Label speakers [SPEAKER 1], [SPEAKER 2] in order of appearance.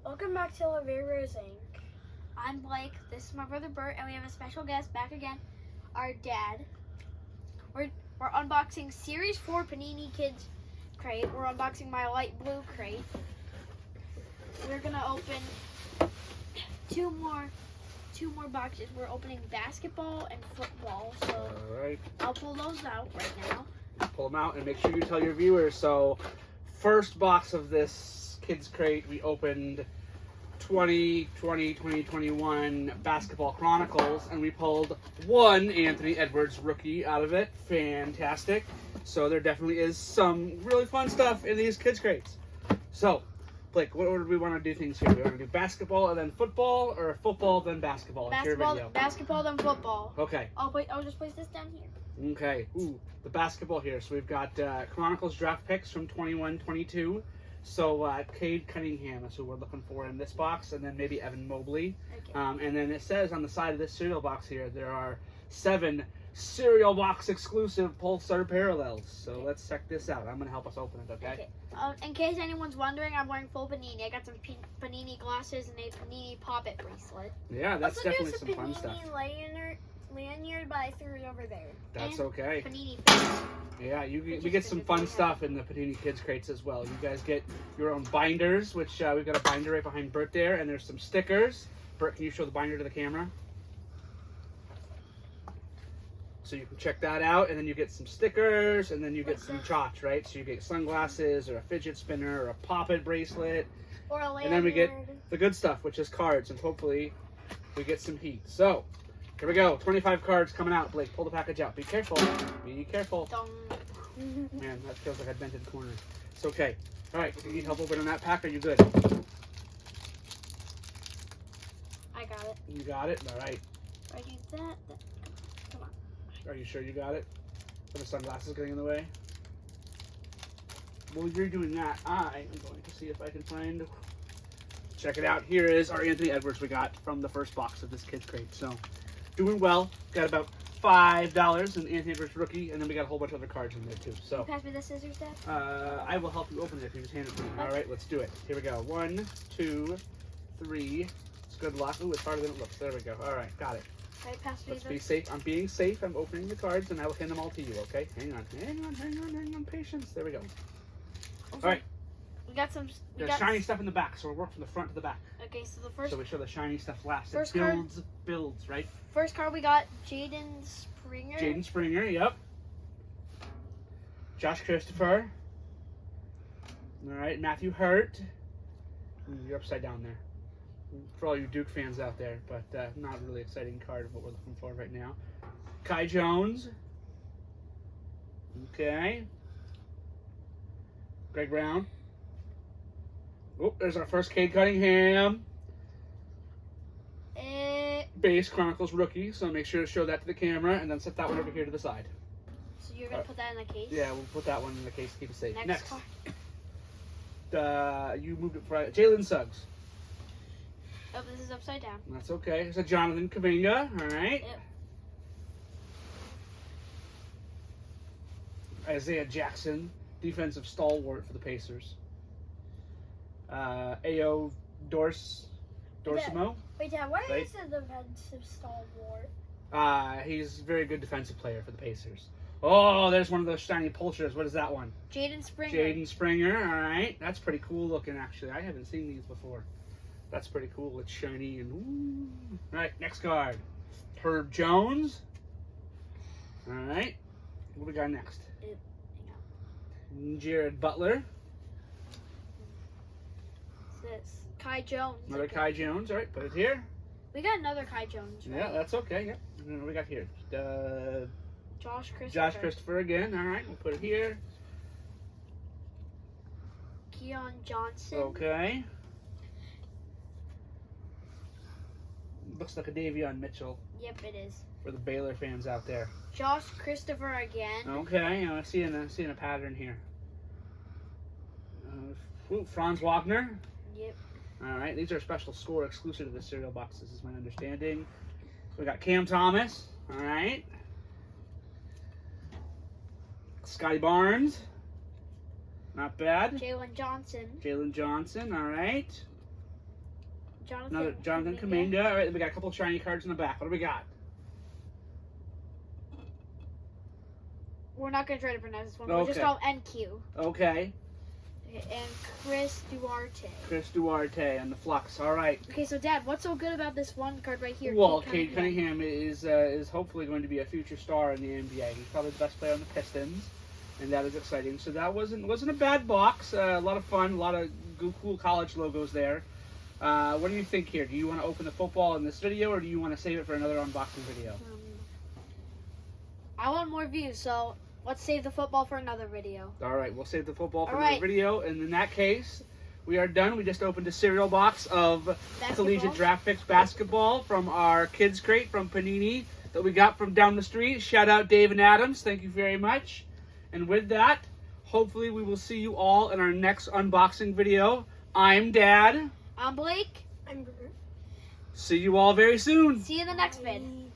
[SPEAKER 1] Welcome back to Lavera's Inc.
[SPEAKER 2] I'm Blake. This is my brother Bert, and we have a special guest back again, our dad. We're unboxing Series 4 Panini Kids crate. We're unboxing my light blue crate. We're gonna open two more boxes. We're opening basketball and football. So
[SPEAKER 3] All right.
[SPEAKER 2] I'll pull those out right now.
[SPEAKER 3] Pull them out and make sure you tell your viewers. So, first box of this kids crate, we opened 2021 Basketball Chronicles, and we pulled one Anthony Edwards rookie out of it. Fantastic. So there definitely is some really fun stuff in these kids crates. So, Blake, what order do we want to do things here? We want to do basketball and then football, or football then basketball? It's your video.
[SPEAKER 2] Basketball, then football.
[SPEAKER 3] Okay.
[SPEAKER 2] I'll just place this down here.
[SPEAKER 3] Okay. Ooh, the basketball here. So we've got Chronicles draft picks from 21-22. So Cade Cunningham is who we're looking for in this box, and then maybe Evan Mobley.
[SPEAKER 2] Okay.
[SPEAKER 3] And then it says on the side of this cereal box here, there are 7 cereal box exclusive Pulsar parallels. So let's check this out. I'm going to help us open it, okay?
[SPEAKER 2] In case anyone's wondering, I'm wearing full Panini. I got some Panini glasses and a Panini Pop-It bracelet.
[SPEAKER 3] Yeah, that's
[SPEAKER 1] Also,
[SPEAKER 3] definitely
[SPEAKER 1] there's
[SPEAKER 3] some
[SPEAKER 1] a
[SPEAKER 3] fun
[SPEAKER 1] Panini
[SPEAKER 3] stuff.
[SPEAKER 1] lanyard, but I threw it over there.
[SPEAKER 3] That's
[SPEAKER 2] And
[SPEAKER 3] okay.
[SPEAKER 2] Panini fans.
[SPEAKER 3] Yeah, we get some fun stuff in the Panini Kids crates as well. You guys get your own binders, which we've got a binder right behind Bert there, and there's some stickers. Bert, can you show the binder to the camera? So you can check that out, and then you get some stickers, and then you get some tchotch, right? So you get sunglasses, or a fidget spinner, or a Pop-It bracelet,
[SPEAKER 2] Or a lanyard.
[SPEAKER 3] and then we get the good stuff, which is cards, and hopefully we get some heat. So, here we go. 25 cards coming out. Blake, pull the package out. Be careful. Be careful.
[SPEAKER 2] Dong.
[SPEAKER 3] Man, that feels like I bent in the corner. It's okay. All right, do you need help opening that pack? Are you good?
[SPEAKER 2] I got it.
[SPEAKER 3] You got it? All right.
[SPEAKER 2] I do that. Come on.
[SPEAKER 3] Are you sure you got it? Are the sunglasses getting in the way? While you're doing that, I am going to see if I can find... Check it out. Here is our Anthony Edwards we got from the first box of this kids crate. So, doing well. Got about $5 in Anthony Edwards rookie, and then we got a whole bunch of other cards in there too. So,
[SPEAKER 2] Pass me the scissors, Dad.
[SPEAKER 3] I will help you open it if you just hand it to me. All right, let's do it. Here we go. 1, 2, 3. It's good luck. Ooh, it's harder than it looks. There we go. All right, got it.
[SPEAKER 2] Right, pass me
[SPEAKER 3] Let's
[SPEAKER 2] the...
[SPEAKER 3] be safe. I'm being safe. I'm opening the cards, and I will hand them all to you, okay? Hang on. Hang on. Patience. There we go. All right.
[SPEAKER 2] We got some...
[SPEAKER 3] There's shiny stuff in the back, so we'll work from the front to the back.
[SPEAKER 2] Okay, so the first...
[SPEAKER 3] So we show the shiny stuff last.
[SPEAKER 2] First
[SPEAKER 3] It
[SPEAKER 2] card.
[SPEAKER 3] builds, right?
[SPEAKER 2] First card we got Jaden Springer.
[SPEAKER 3] Jaden Springer, yep. Josh Christopher. All right, Matthew Hurt. You're upside down there. For all you Duke fans out there, but not a really exciting card of what we're looking for right now. Kai Jones. Okay. Greg Brown. Oh, there's our first Cade Cunningham. Base Chronicles rookie, so make sure to show that to the camera, and then set that one over here to the side.
[SPEAKER 2] So you're going to put that in the case?
[SPEAKER 3] Yeah, we'll put that one in the case to keep it safe.
[SPEAKER 2] Next.
[SPEAKER 3] You moved it for Jalen Suggs.
[SPEAKER 2] Oh, this is upside down.
[SPEAKER 3] That's okay. There's a Jonathan Kuminga. All right.
[SPEAKER 2] Yep.
[SPEAKER 3] Isaiah Jackson, defensive stalwart for the Pacers. Ayo Dorsimo.
[SPEAKER 1] Wait, Dad, why
[SPEAKER 3] Right.
[SPEAKER 1] is the defensive stalwart?
[SPEAKER 3] He's a very good defensive player for the Pacers. Oh, there's one of those shiny Pulsars. What is that one?
[SPEAKER 2] Jaden Springer.
[SPEAKER 3] Jaden Springer. All right. That's pretty cool looking, actually. I haven't seen these before. That's pretty cool. It's shiny and ooh. All right, next card. Herb Jones. All right. What do we got next? Jared Butler.
[SPEAKER 2] What's this? Kai Jones.
[SPEAKER 3] Another Kai Jones. All right, put it here.
[SPEAKER 2] We got another Kai Jones, right?
[SPEAKER 3] Yeah, that's okay. Yep. And then what we got here?
[SPEAKER 2] Josh Christopher.
[SPEAKER 3] Josh Christopher again. All right, we'll put it here.
[SPEAKER 2] Keon Johnson.
[SPEAKER 3] Okay. Looks like a Davion Mitchell
[SPEAKER 2] Yep, it is.
[SPEAKER 3] for the Baylor fans out there.
[SPEAKER 2] Josh Christopher again.
[SPEAKER 3] Okay, I'm seeing a pattern here. Franz Wagner.
[SPEAKER 2] Yep.
[SPEAKER 3] All right, these are special score exclusive to the cereal boxes, is my understanding. So we got Cam Thomas. All right. Scotty Barnes. Not bad.
[SPEAKER 2] Jalen Johnson.
[SPEAKER 3] Jalen Johnson. All right. Another Jonathan Kaminga. All right, then we got a couple shiny cards in the back. What do we got?
[SPEAKER 2] We're not going to try to pronounce this one.
[SPEAKER 3] Okay.
[SPEAKER 2] We'll just call him NQ.
[SPEAKER 3] Okay.
[SPEAKER 2] And Chris Duarte.
[SPEAKER 3] Chris Duarte and the Flux. All right.
[SPEAKER 2] Okay, so Dad, what's so good about this one card right here?
[SPEAKER 3] Well, Cade Cunningham is hopefully going to be a future star in the NBA. He's probably the best player on the Pistons, and that is exciting. So that wasn't a bad box. A lot of fun, a lot of cool college logos there. What do you think here? Do you want to open the football in this video, or do you want to save it for another unboxing video?
[SPEAKER 2] I want more views, so let's save the football for another video.
[SPEAKER 3] All right, we'll save the football for
[SPEAKER 2] All
[SPEAKER 3] another
[SPEAKER 2] right.
[SPEAKER 3] video, and in that case, we are done. We just opened a cereal box of Collegiate Draft Picks basketball from our kids crate from Panini that we got from down the street. Shout out Dave and Adams. Thank you very much. And with that, hopefully we will see you all in our next unboxing video. I'm Dad.
[SPEAKER 2] I'm Blake.
[SPEAKER 1] I'm Bert.
[SPEAKER 3] See you all very soon.
[SPEAKER 2] See you in the next vid.
[SPEAKER 1] Bye.